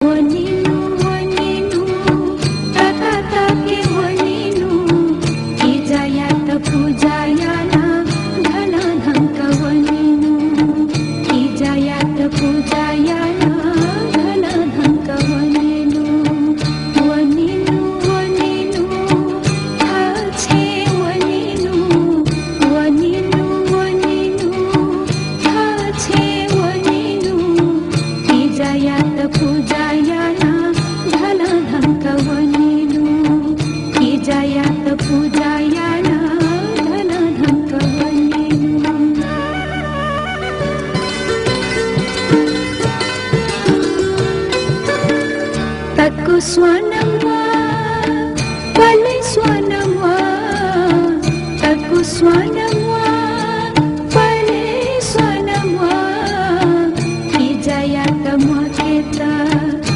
वनिनु वनिनु ताके वनिनु इजायात पूजायाना धन धंक वनिनु इजायात पूजायाना धन धंक वनिनु वनिनु वनिनु हाछे वनिनु वनिनु वनिनु हाछे वनिनु इजायात पूजायाना धन धंक वनिनु इजायात पूजायाना धन धंक वनिनु तक्कु स्वानम्मा पल्ले स्वानम्मा तक्कु स्वानम्मा